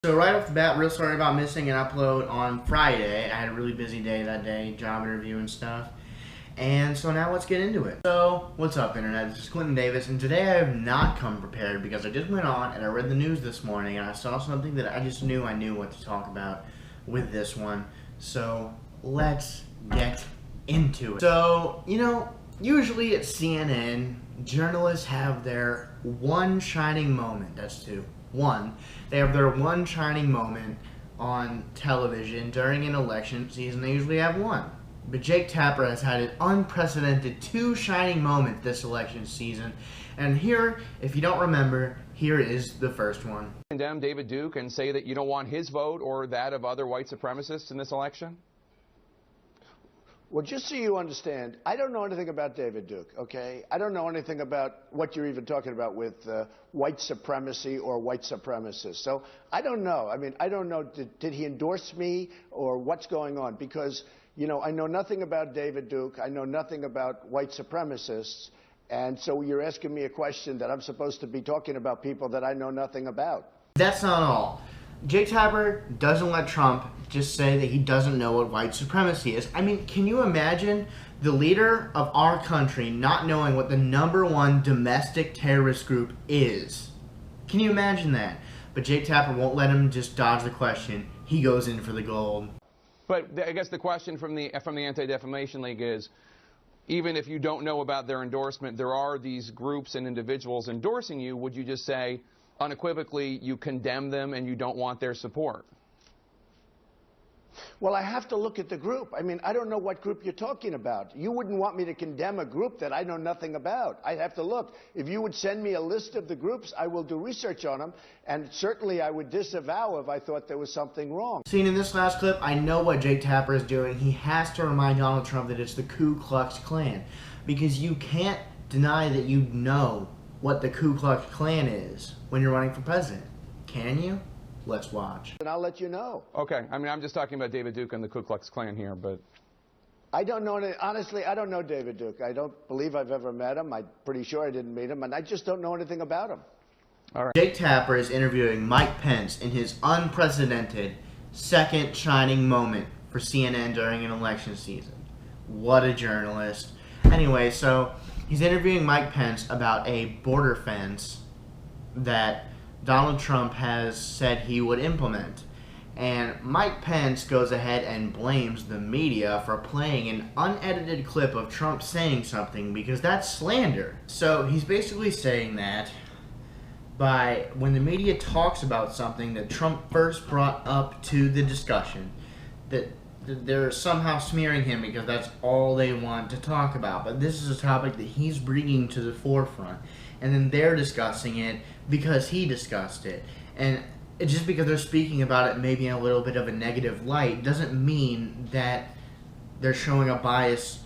So right off the bat, real sorry about missing an upload on Friday. I had a really busy day that day, job interview and stuff. And so now let's get into it. So, what's up Internet? This is Clinton Davis, and today I have not come prepared because I just went on and I read the news this morning and I saw something that I just knew what to talk about with this one. So, let's get into it. So, usually at CNN, journalists have their one shining moment. That's two. One, they have their one shining moment on television during an election season. They usually have one. But Jake Tapper has had an unprecedented two shining moments this election season. And here, if you don't remember, here is the first one. Condemn David Duke and say that you don't want his vote or that of other white supremacists in this election? Well, just so you understand, I don't know anything about David Duke, okay? I don't know anything about what you're even talking about with white supremacy or white supremacists. So I don't know. I mean, I don't know, did he endorse me or what's going on? Because, I know nothing about David Duke. I know nothing about white supremacists. And so you're asking me a question that I'm supposed to be talking about people that I know nothing about. That's not all. Jake Tapper doesn't let Trump just say that he doesn't know what white supremacy is. I mean, can you imagine the leader of our country not knowing what the #1 domestic terrorist group is? Can you imagine that? But Jake Tapper won't let him just dodge the question. He goes in for the gold. But I guess the question from the Anti-Defamation League is, even if you don't know about their endorsement, there are these groups and individuals endorsing you. Would you just say, unequivocally, you condemn them and you don't want their support? Well, I have to look at the group. I mean, I don't know what group you're talking about. You wouldn't want me to condemn a group that I know nothing about. I'd have to look. If you would send me a list of the groups, I will do research on them, and certainly I would disavow if I thought there was something wrong. Seen in this last clip, I know what Jake Tapper is doing. He has to remind Donald Trump that it's the Ku Klux Klan, because you can't deny that you know what the Ku Klux Klan is when you're running for president. Can you? Let's watch. And I'll let you know. Okay. I mean, I'm just talking about David Duke and the Ku Klux Klan here, but... I don't know, honestly, I don't know David Duke. I don't believe I've ever met him. I'm pretty sure I didn't meet him, and I just don't know anything about him. All right. Jake Tapper is interviewing Mike Pence in his unprecedented second shining moment for CNN during an election season. What a journalist. Anyway, so he's interviewing Mike Pence about a border fence that Donald Trump has said he would implement. And Mike Pence goes ahead and blames the media for playing an unedited clip of Trump saying something because that's slander. So he's basically saying that when the media talks about something that Trump first brought up to the discussion, that they're somehow smearing him because that's all they want to talk about. But this is a topic that he's bringing to the forefront. And then they're discussing it because he discussed it. And just because they're speaking about it maybe in a little bit of a negative light doesn't mean that they're showing a bias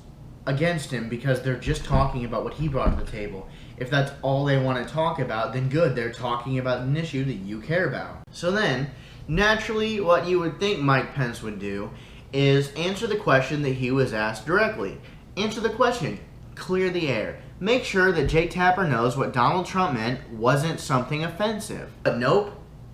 against him because they're just talking about what he brought to the table. If that's all they want to talk about, then good, they're talking about an issue that you care about. So then, naturally, what you would think Mike Pence would do is answer the question that he was asked directly. Answer the question. Clear the air. Make sure that Jake Tapper knows what Donald Trump meant wasn't something offensive. But nope,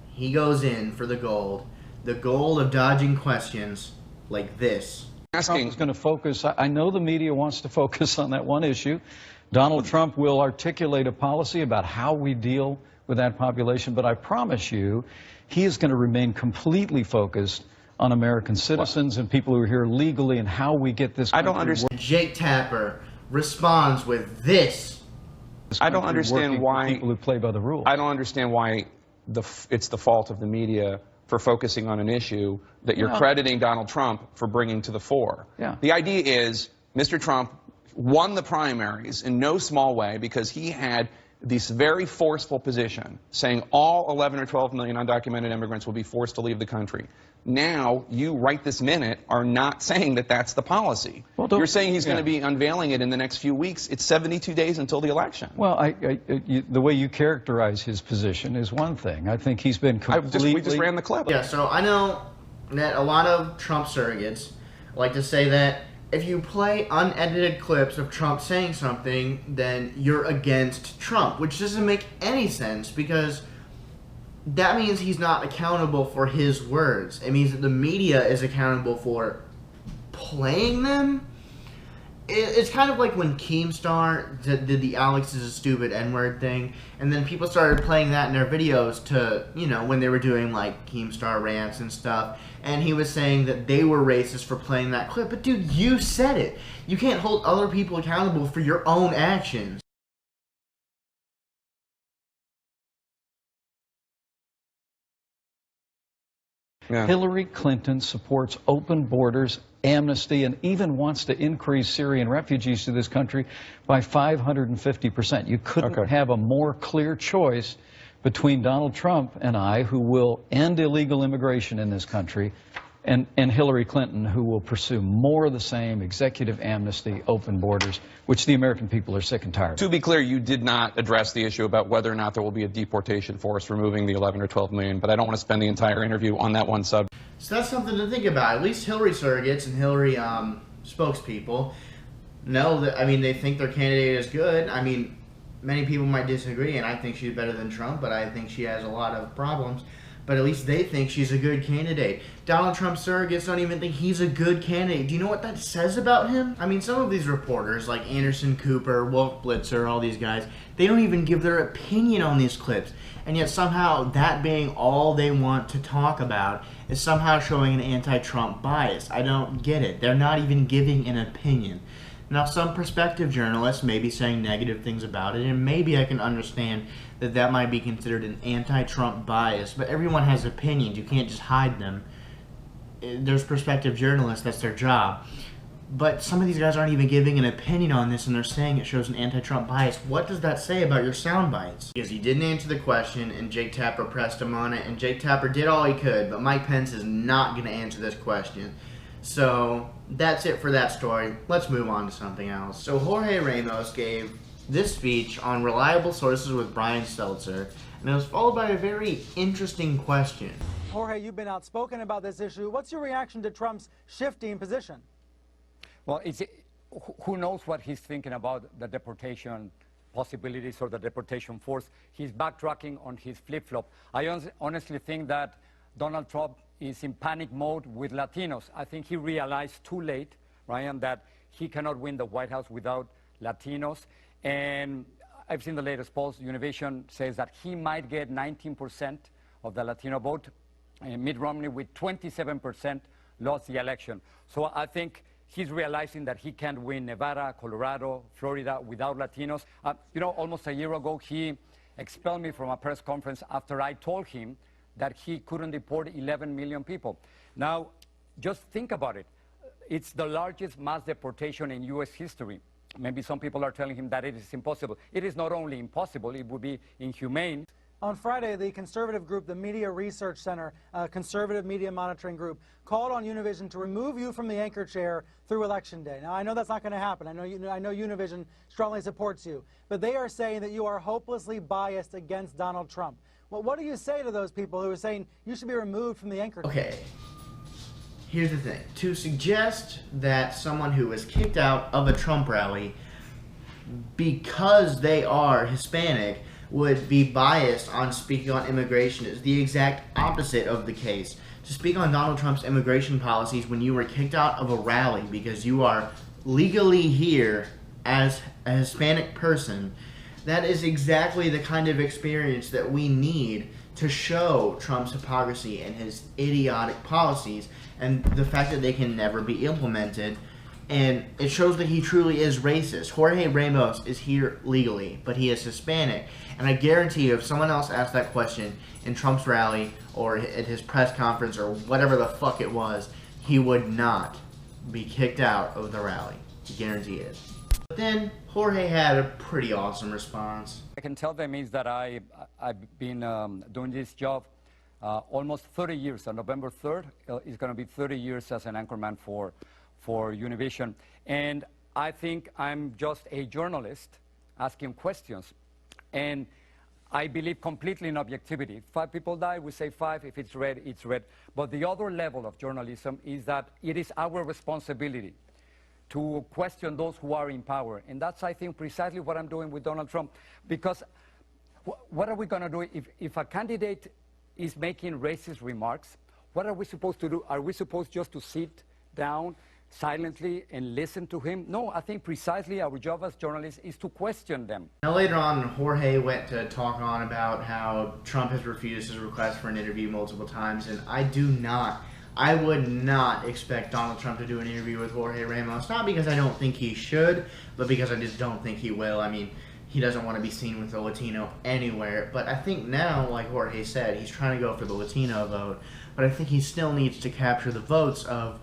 he goes in for the gold. The gold of dodging questions like this. Trump is going to focus. I know the media wants to focus on that one issue. Donald Trump will articulate a policy about how we deal with that population, but I promise you, he is going to remain completely focused on American citizens and people who are here legally and how we get this country. I don't understand. Jake Tapper responds with this. I don't understand why people who play by the rules. I don't understand why it's the fault of the media for focusing on an issue that you're crediting Donald Trump for bringing to the fore. Yeah. The idea is Mr. Trump won the primaries in no small way because he had this very forceful position saying all 11 or 12 million undocumented immigrants will be forced to leave the country. Now, you right this minute are not saying that that's the policy. Well, you're saying he's going to be unveiling it in the next few weeks. It's 72 days until the election. Well, the way you characterize his position is one thing. I think he's been completely... We just ran the clip. Yeah, so I know that a lot of Trump surrogates like to say that if you play unedited clips of Trump saying something, then you're against Trump, which doesn't make any sense because that means he's not accountable for his words. It means that the media is accountable for playing them. It's kind of like when Keemstar did the Alex is a stupid N-word thing, and then people started playing that in their videos to, you know, when they were doing like Keemstar rants and stuff, and he was saying that they were racist for playing that clip. But dude, you said it. You can't hold other people accountable for your own actions. Yeah. Hillary Clinton supports open borders, amnesty, and even wants to increase Syrian refugees to this country by 550%. You couldn't have a more clear choice between Donald Trump and I, who will end illegal immigration in this country, and Hillary Clinton, who will pursue more of the same: executive amnesty, open borders, which the American people are sick and tired of. To be clear, you did not address the issue about whether or not there will be a deportation force removing the 11 or 12 million, but I don't want to spend the entire interview on that one subject. So that's something to think about. At least Hillary surrogates and Hillary spokespeople know that, I mean, they think their candidate is good. I mean, many people might disagree, and I think she's better than Trump, but I think she has a lot of problems. But at least they think she's a good candidate. Donald Trump's surrogates don't even think he's a good candidate. Do you know what that says about him? I mean, some of these reporters, like Anderson Cooper, Wolf Blitzer, all these guys, they don't even give their opinion on these clips. And yet somehow that being all they want to talk about is somehow showing an anti-Trump bias. I don't get it. They're not even giving an opinion. Now, some prospective journalists may be saying negative things about it, and maybe I can understand that that might be considered an anti-Trump bias, but everyone has opinions. You can't just hide them. There's prospective journalists, that's their job. But some of these guys aren't even giving an opinion on this, and they're saying it shows an anti-Trump bias. What does that say about your sound bites? Because he didn't answer the question, and Jake Tapper pressed him on it, and Jake Tapper did all he could, but Mike Pence is not going to answer this question. So that's it for that story. Let's move on to something else. So Jorge Ramos gave this speech on reliable sources with Brian Stelter, and it was followed by a very interesting question. Jorge, you've been outspoken about this issue. What's your reaction to Trump's shifting position? Well, who knows what he's thinking about the deportation possibilities or the deportation force. He's backtracking on his flip-flop. I honestly think that Donald Trump is in panic mode with Latinos. I think he realized too late, Ryan, that he cannot win the White House without Latinos. And I've seen the latest polls. Univision says that he might get 19% of the Latino vote. And Mitt Romney, with 27%, lost the election. So I think he's realizing that he can't win Nevada, Colorado, Florida without Latinos. You know, almost a year ago, he expelled me from a press conference after I told him that he couldn't deport 11 million people. Now, just think about it. It's the largest mass deportation in U.S. history. Maybe some people are telling him that it is impossible. It is not only impossible, it would be inhumane. On Friday, the conservative group, the Media Research Center, conservative media monitoring group, called on Univision to remove you from the anchor chair through Election Day. Now, I know that's not going to happen. I know Univision strongly supports you. But they are saying that you are hopelessly biased against Donald Trump. Well, what do you say to those people who are saying you should be removed from the anchor chair? Okay. Here's the thing. To suggest that someone who was kicked out of a Trump rally because they are Hispanic would be biased on speaking on immigration is the exact opposite of the case. To speak on Donald Trump's immigration policies when you were kicked out of a rally because you are legally here as a Hispanic person, that is exactly the kind of experience that we need to show Trump's hypocrisy and his idiotic policies and the fact that they can never be implemented. And it shows that he truly is racist. Jorge Ramos is here legally, but he is Hispanic. And I guarantee you, if someone else asked that question in Trump's rally or at his press conference or whatever the fuck it was, he would not be kicked out of the rally. Guarantee it. But then Jorge had a pretty awesome response. I can tell them is that I've been doing this job almost 30 years. On November 3rd, it's going to be 30 years as an anchorman for Univision. And I think I'm just a journalist asking questions. And I believe completely in objectivity. If 5 people die, we say 5. If it's red, it's red. But the other level of journalism is that it is our responsibility to question those who are in power. And that's, I think, precisely what I'm doing with Donald Trump. Because what are we going to do if a candidate is making racist remarks, what are we supposed to do? Are we supposed just to sit down silently and listen to him? No, I think precisely our job as journalists is to question them. Now later on, Jorge went to talk on about how Trump has refused his request for an interview multiple times, and I would not expect Donald Trump to do an interview with Jorge Ramos, not because I don't think he should, but because I just don't think he will. I mean, he doesn't want to be seen with a Latino anywhere, but I think now, like Jorge said, he's trying to go for the Latino vote, but I think he still needs to capture the votes of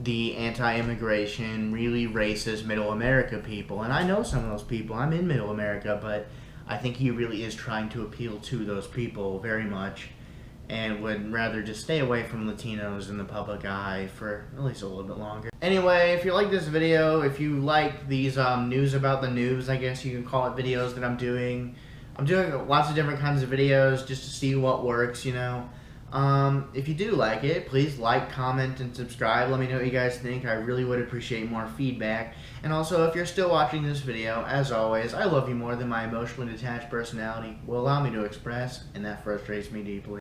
the anti-immigration, really racist Middle America people. And I know some of those people. I'm in Middle America, but I think he really is trying to appeal to those people very much, and would rather just stay away from Latinos in the public eye for at least a little bit longer. Anyway, if you like this video, if you like these news about the news, I guess you can call it, videos that I'm doing lots of different kinds of videos just to see what works, you know. If you do like it, please like, comment, and subscribe. Let me know what you guys think. I really would appreciate more feedback. And also, if you're still watching this video, as always, I love you more than my emotionally detached personality will allow me to express, and that frustrates me deeply.